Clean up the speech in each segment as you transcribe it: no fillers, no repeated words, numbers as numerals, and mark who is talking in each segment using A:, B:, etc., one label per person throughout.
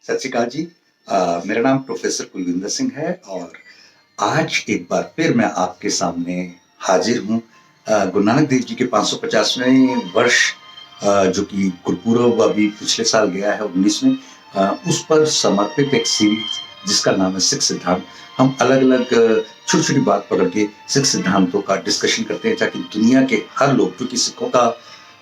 A: सत श्री अकाल जी। मेरा नाम प्रोफेसर कुलविंदर सिंह है और आज एक बार फिर मैं आपके सामने हाजिर हूँ। गुरु नानक देव जी के 550वें वर्ष जो कि गुरपुरब अभी पिछले साल गया है 19 में, उस पर समर्पित एक सीरीज जिसका नाम है सिख सिद्धांत। हम अलग अलग छोटी छोटी बात पकड़ के सिख सिद्धांतों का डिस्कशन करते हैं ताकि दुनिया के हर लोग, क्योंकि सिखों का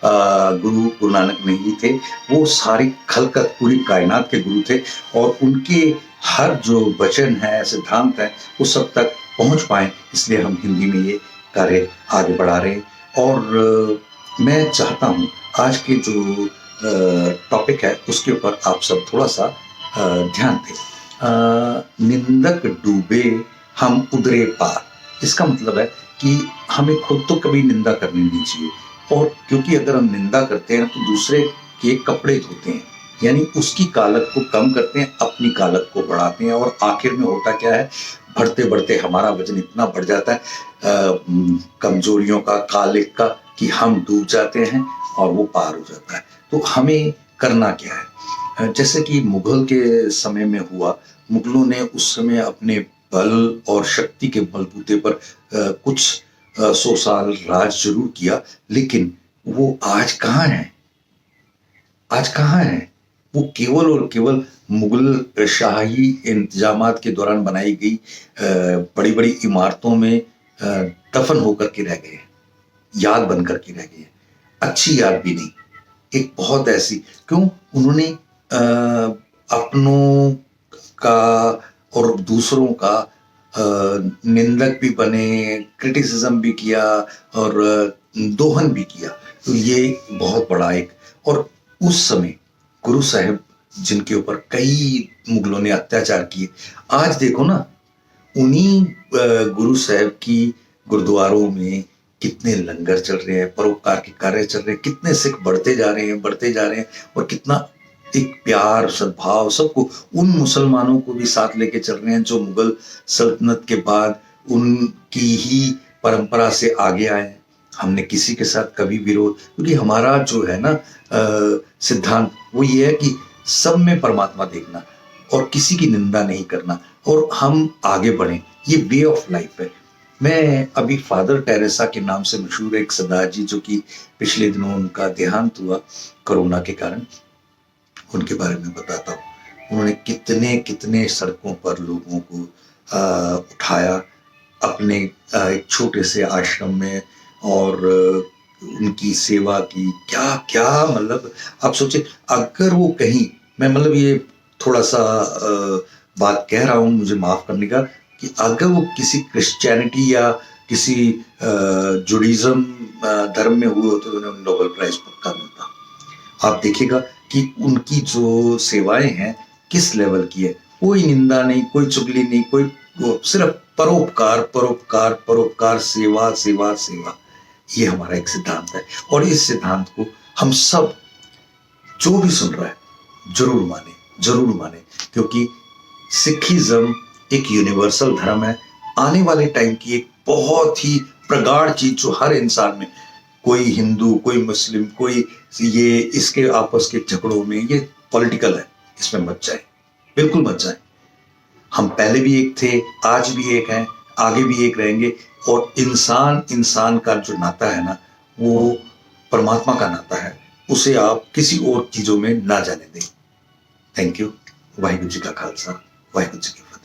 A: गुरु नानक नहीं थे, वो सारी खलकत पूरी कायनात के गुरु थे और उनके हर जो वचन है, सिद्धांत है, वो सब तक पहुंच पाए, इसलिए हम हिंदी में ये कार्य आगे बढ़ा रहे हैं। और मैं चाहता हूं आज के जो टॉपिक है उसके ऊपर आप सब थोड़ा सा ध्यान दें। निंदक डूबे हम उदरे पार, इसका मतलब है कि हमें खुद तो कभी निंदा करनी नहीं चाहिए, और क्योंकि अगर हम निंदा करते हैं तो दूसरे के कपड़े धोते हैं, यानी उसकी कालक को कम करते हैं, अपनी कालक को बढ़ाते हैं, और आखिर में होता क्या है, बढ़ते बढ़ते हमारा वजन इतना बढ़ जाता है कमजोरियों का, कालिक का, कि हम डूब जाते हैं और वो पार हो जाता है। तो हमें करना क्या है, जैसे कि मुगल के समय में हुआ, मुगलों ने उस समय अपने बल और शक्ति के बलबूते पर कुछ 100 साल राज जरूर किया, लेकिन वो आज कहाँ है? आज कहाँ है? वो केवल और केवल मुगल शाही इंतजामात के दौरान बनाई गई बड़ी बड़ी इमारतों में दफन होकर के रह गए, याद बनकर के रह गए, अच्छी याद भी नहीं, एक बहुत ऐसी। क्यों? उन्होंने अपनों का और दूसरों का निंदक भी बने, क्रिटिसिज्म भी किया और दोहन भी किया। तो ये बहुत बड़ा एक, और उस समय गुरु साहब जिनके ऊपर कई मुगलों ने अत्याचार किए, आज देखो ना, उन्हीं गुरु साहब की गुरुद्वारों में कितने लंगर चल रहे हैं, परोपकार के कार्य चल रहे हैं, कितने सिख बढ़ते जा रहे हैं, बढ़ते जा रहे हैं, और कितना एक प्यार सद्भाव, सबको, उन मुसलमानों को भी साथ लेके चल रहे हैं जो मुगल सल्तनत के बाद उनकी ही परंपरा से आगे आए हैं। हमने किसी के साथ कभी विरोध, क्योंकि हमारा जो है ना सिद्धांत वो ये है कि सब में परमात्मा देखना और किसी की निंदा नहीं करना, और हम आगे बढ़ें, ये वे ऑफ लाइफ है। मैं अभी फादर टेरेसा के नाम से मशहूर एक सरदार जी, जो कि पिछले दिनों उनका देहांत हुआ कोरोना के कारण, उनके बारे में बताता हूँ। उन्होंने कितने कितने सड़कों पर लोगों को उठाया अपने एक छोटे से आश्रम में, और उनकी सेवा की, क्या क्या, मतलब आप सोचिए, अगर वो कहीं, मैं मतलब ये थोड़ा सा बात कह रहा हूँ, मुझे माफ करने का, कि अगर वो किसी क्रिश्चियनिटी या किसी जुडिज्म धर्म में हुए होते तो उन्हें नोबेल प्राइज पक्का मिलता। आप देखिएगा कि उनकी जो सेवाएं हैं किस लेवल की है, कोई निंदा नहीं, कोई चुगली नहीं, कोई, सिर्फ परोपकार परोपकार परोपकार, सेवा सेवा सेवा। ये हमारा एक सिद्धांत है, और इस सिद्धांत को हम सब, जो भी सुन रहा है, जरूर माने, जरूर माने, क्योंकि सिखिज्म एक यूनिवर्सल धर्म है, आने वाले टाइम की एक बहुत ही प्रगाढ़ चीज जो हर इंसान में, कोई हिंदू, कोई मुस्लिम, कोई ये, इसके आपस के झगड़ों में, ये पॉलिटिकल है, इसमें मत जाए, बिल्कुल मत जाए। हम पहले भी एक थे, आज भी एक हैं, आगे भी एक रहेंगे, और इंसान इंसान का जो नाता है ना, वो परमात्मा का नाता है, उसे आप किसी और चीजों में ना जाने दें। Thank you. वाहिगुरु जी का खालसा, वाहिगुरु जी की फतेह।